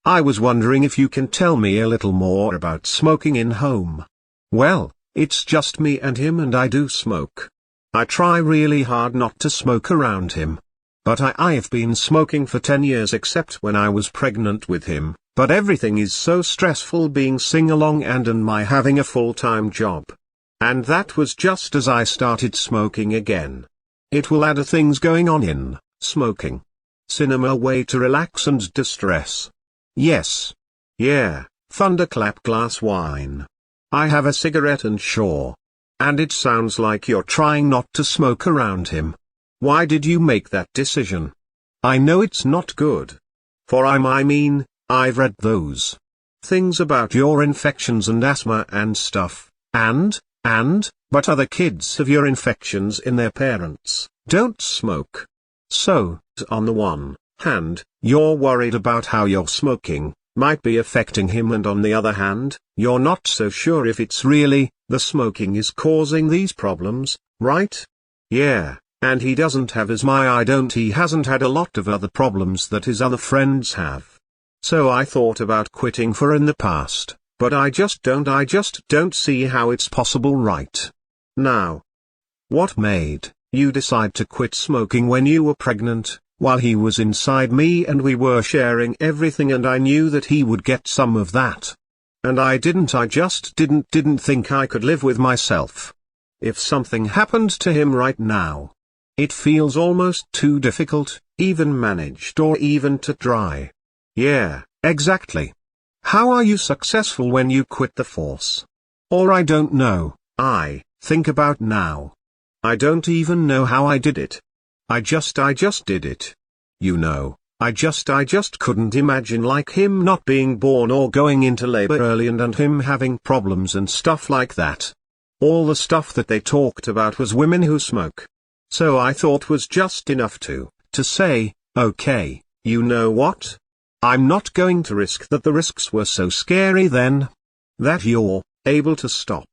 I was wondering if you can tell me a little more about smoking in home. Well, it's just me and him, and I do smoke. I try really hard not to smoke around him. But I've been smoking for 10 years except when I was pregnant with him, but everything is so stressful being sing-along and my having a full-time job. And that was just as I started smoking again. It will add things going on in smoking. Cinema way to relax and distress. Yes. Yeah, thunderclap glass wine. I have a cigarette and sure. And it sounds like you're trying not to smoke around him. Why did you make that decision? I know it's not good. For I mean, I've read those things about your infections and asthma and stuff, but other kids have your infections in their parents, don't smoke. So, on the one hand, you're worried about how your smoking might be affecting him, and on the other hand, you're not so sure if it's really the smoking is causing these problems, right? Yeah. And he doesn't have he hasn't had a lot of other problems that his other friends have. So I thought about quitting in the past, but I just don't see how it's possible right now. What made you decide to quit smoking when you were pregnant, while he was inside me and we were sharing everything and I knew that he would get some of that? And I just didn't think I could live with myself. If something happened to him right now, it feels almost too difficult, even managed or even to try. Yeah, exactly. How are you successful when you quit the force? Or I don't know, I think about now. I don't even know how I did it. I just did it. You know, I just couldn't imagine like him not being born or going into labor early and him having problems and stuff like that. All the stuff that they talked about was women who smoke. So I thought was just enough to say, okay, you know what? I'm not going to risk that. The risks were so scary then. That you're able to stop.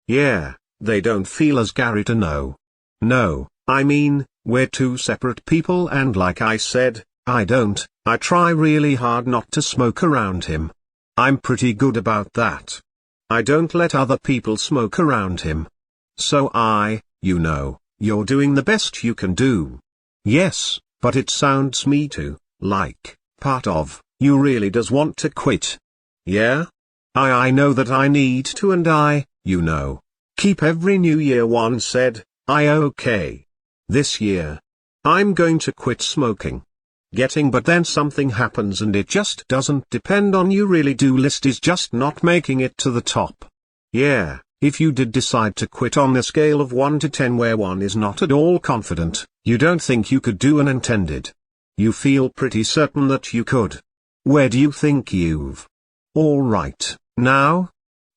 Yeah, they don't feel as scary to know. No, I mean, we're two separate people and like I said, I try really hard not to smoke around him. I'm pretty good about that. I don't let other people smoke around him. So you know, you're doing the best you can do. Yes, but it sounds me too, like, part of, you really does want to quit. Yeah? I know that I need to and you know, keep every new year one said, okay. This year, I'm going to quit smoking. But then something happens and it just doesn't depend on you really do. List is just not making it to the top. Yeah. If you did decide to quit on a scale of 1 to 10 where 1 is not at all confident, you don't think you could do unintended. You feel pretty certain that you could. Where do you think you've all right now?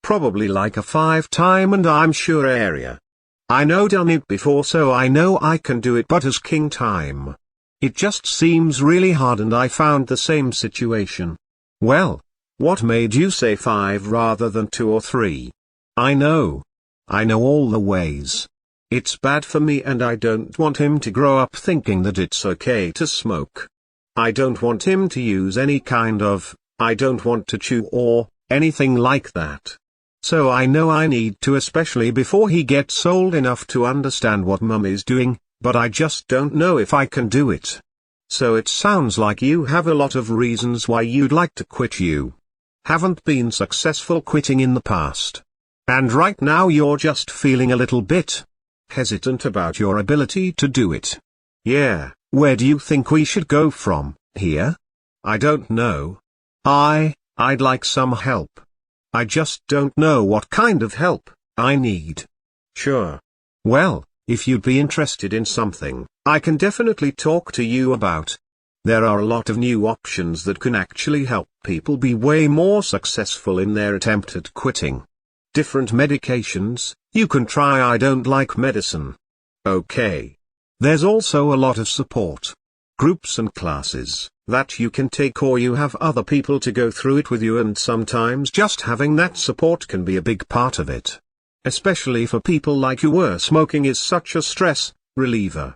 Probably like a 5 time and I'm sure area. I know done it before so I know I can do it, but as king time. It just seems really hard and I found the same situation. Well, what made you say 5 rather than 2 or 3? I know all the ways. It's bad for me and I don't want him to grow up thinking that it's okay to smoke. I don't want him to use any kind of, I don't want to chew or anything like that. So I know I need to, especially before he gets old enough to understand what mum is doing, but I just don't know if I can do it. So it sounds like you have a lot of reasons why you'd like to quit. You haven't been successful quitting in the past. And right now you're just feeling a little bit hesitant about your ability to do it. Yeah, where do you think we should go from here? I don't know. I'd like some help. I just don't know what kind of help I need. Sure. Well, if you'd be interested in something, I can definitely talk to you about. There are a lot of new options that can actually help people be way more successful in their attempt at quitting. Different medications, you can try. I don't like medicine. Okay. There's also a lot of support groups and classes that you can take, or you have other people to go through it with you, and sometimes just having that support can be a big part of it. Especially for people like you where smoking is such a stress reliever.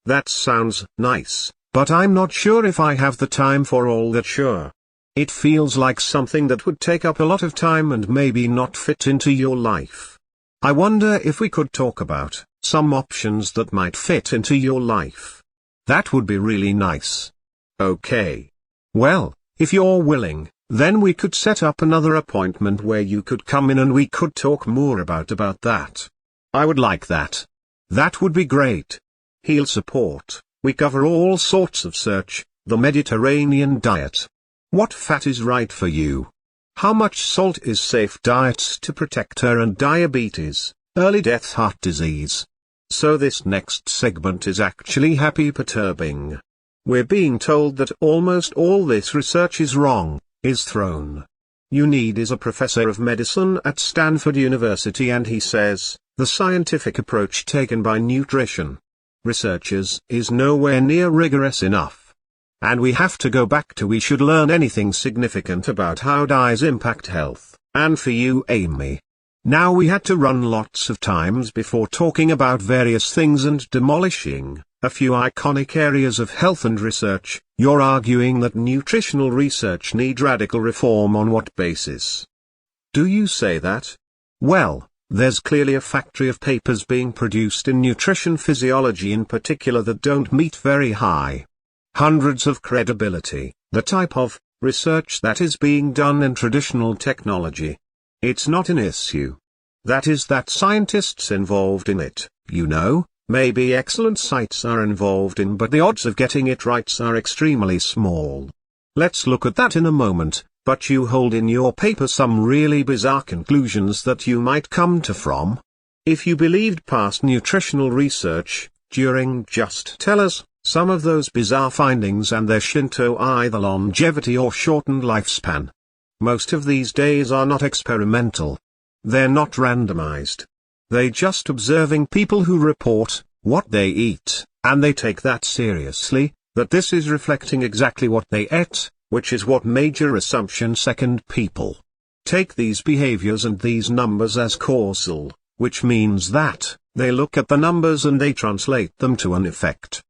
That sounds nice, but I'm not sure if I have the time for all that. Sure. It feels like something that would take up a lot of time and maybe not fit into your life. I wonder if we could talk about some options that might fit into your life. That would be really nice. Okay. Well, if you're willing, then we could set up another appointment where you could come in and we could talk more about that. I would like that. That would be great. Heal support. We cover all sorts of search, the Mediterranean diet. What fat is right for you? How much salt is safe diets to protect her and diabetes, early death, heart disease. So this next segment is actually happy perturbing. We're being told that almost all this research is wrong, is thrown. Unid is a professor of medicine at Stanford University and he says, the scientific approach taken by nutrition researchers is nowhere near rigorous enough. And we have to go back to we should learn anything significant about how diets impact health, and for you Amy. Now we had to run lots of times before talking about various things and demolishing a few iconic areas of health and research. You're arguing that nutritional research need radical reform on what basis? Do you say that? Well, there's clearly a factory of papers being produced in nutrition physiology in particular that don't meet very high hundreds of credibility, the type of research that is being done in traditional technology. It's not an issue. That is that scientists involved in it, maybe excellent sites are involved in, but the odds of getting it right are extremely small. Let's look at that in a moment, but you hold in your paper some really bizarre conclusions that you might come to from. If you believed past nutritional research, just tell us some of those bizarre findings and their Shinto either longevity or shortened lifespan. Most of these days are not experimental. They're not randomized. They just observing people who report what they eat, and they take that seriously, that this is reflecting exactly what they ate, which is what major assumption second people take these behaviors and these numbers as causal, which means that they look at the numbers and they translate them to an effect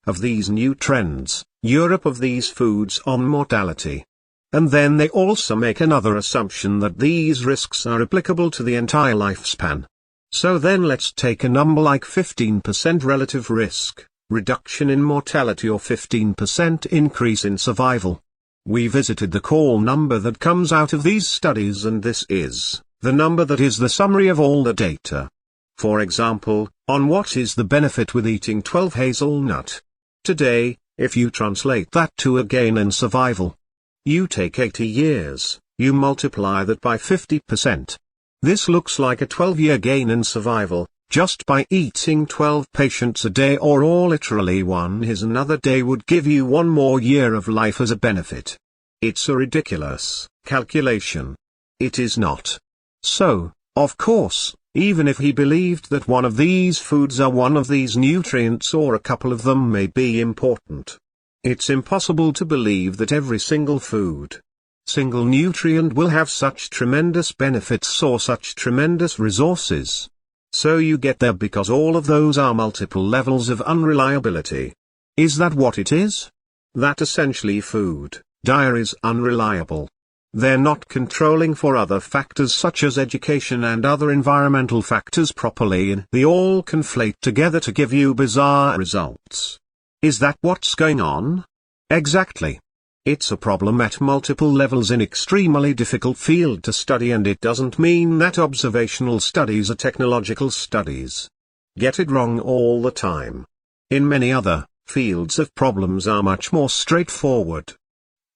of these new trends, Europe of these foods on mortality. And then they also make another assumption that these risks are applicable to the entire lifespan. So then let's take a number like 15% relative risk reduction in mortality or 15% increase in survival. We visited the call number that comes out of these studies, and this is the number that is the summary of all the data. For example, on what is the benefit with eating 12 hazelnut. Today, if you translate that to a gain in survival, you take 80 years, you multiply that by 50%. This looks like a 12-year gain in survival, just by eating 12 patients a day, or literally one is another day would give you one more year of life as a benefit. It's a ridiculous calculation. It is not. So, of course, even if he believed that one of these foods are one of these nutrients or a couple of them may be important, it's impossible to believe that every single single nutrient will have such tremendous benefits or such tremendous resources. So you get there because all of those are multiple levels of unreliability. Is that what it is? That essentially food diet is unreliable. They're not controlling for other factors such as education and other environmental factors properly, and they all conflate together to give you bizarre results. Is that what's going on? Exactly. It's a problem at multiple levels in extremely difficult field to study, and it doesn't mean that observational studies are technological studies. Get it wrong all the time. In many other fields of problems are much more straightforward.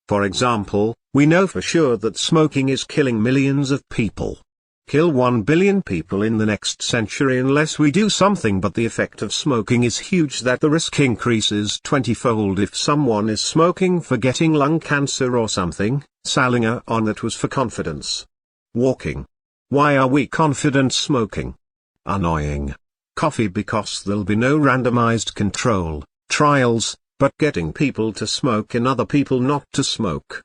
For example, we know for sure that smoking is killing millions of people. Kill 1 billion people in the next century unless we do something, but the effect of smoking is huge, that the risk increases 20-fold if someone is smoking for getting lung cancer or something. Salinger on that was for confidence. Walking. Why are we confident smoking? Annoying. Coffee because there'll be no randomized control trials, but getting people to smoke and other people not to smoke.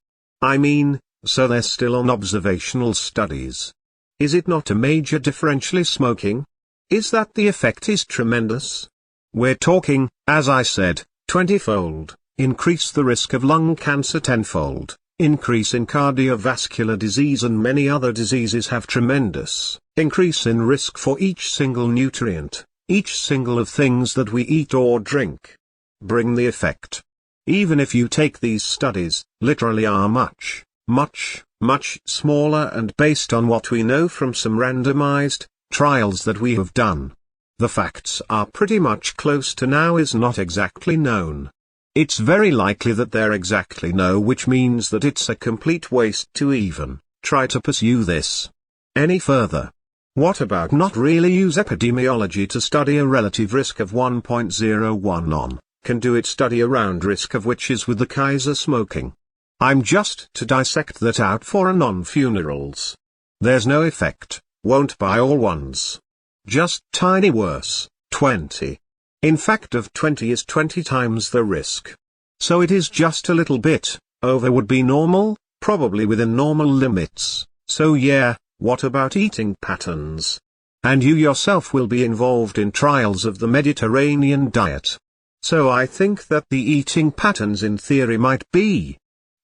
So they're still on observational studies. Is it not a major differentially smoking? Is that the effect is tremendous? We're talking, as I said, 20-fold, increase the risk of lung cancer 10-fold, increase in cardiovascular disease and many other diseases have tremendous increase in risk for each single nutrient, each single of things that we eat or drink. Bring the effect. Even if you take these studies, literally are much, much, much smaller and based on what we know from some randomized trials that we have done. The facts are pretty much close to now is not exactly known. It's very likely that they're exactly no, which means that it's a complete waste to even try to pursue this any further. What about not really use epidemiology to study a relative risk of 1.01 on, can do it study around risk of which is with the Kaiser smoking. I'm just to dissect that out for a non-funerals. There's no effect, won't by all ones. Just tiny worse, 20. In fact of 20 is 20 times the risk. So it is just a little bit, over would be normal, probably within normal limits, so yeah, what about eating patterns? And you yourself will be involved in trials of the Mediterranean diet. So I think that the eating patterns in theory might be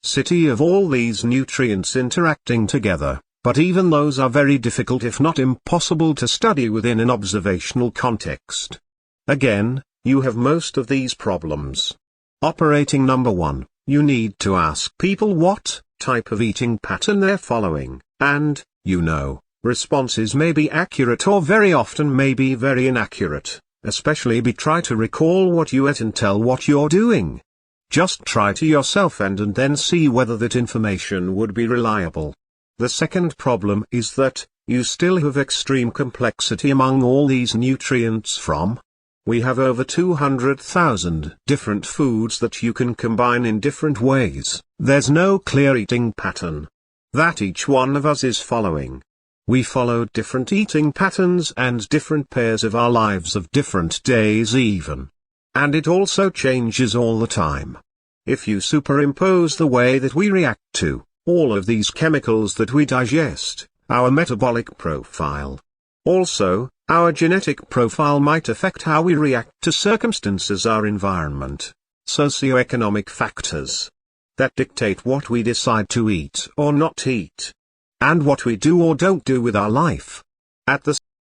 city of all these nutrients interacting together, but even those are very difficult if not impossible to study within an observational context. Again, you have most of these problems. Operating number 1, you need to ask people what type of eating pattern they're following, and, responses may be accurate or very often may be very inaccurate, especially try to recall what you ate and tell what you're doing. Just try to yourself and then see whether that information would be reliable. The second problem is that, you still have extreme complexity among all these nutrients from. We have over 200,000 different foods that you can combine in different ways. There's no clear eating pattern that each one of us is following. We follow different eating patterns and different pairs of our lives of different days even. And it also changes all the time. If you superimpose the way that we react to all of these chemicals that we digest, our metabolic profile. Also, our genetic profile might affect how we react to circumstances, our environment, socioeconomic factors that dictate what we decide to eat or not eat, and what we do or don't do with our life. At the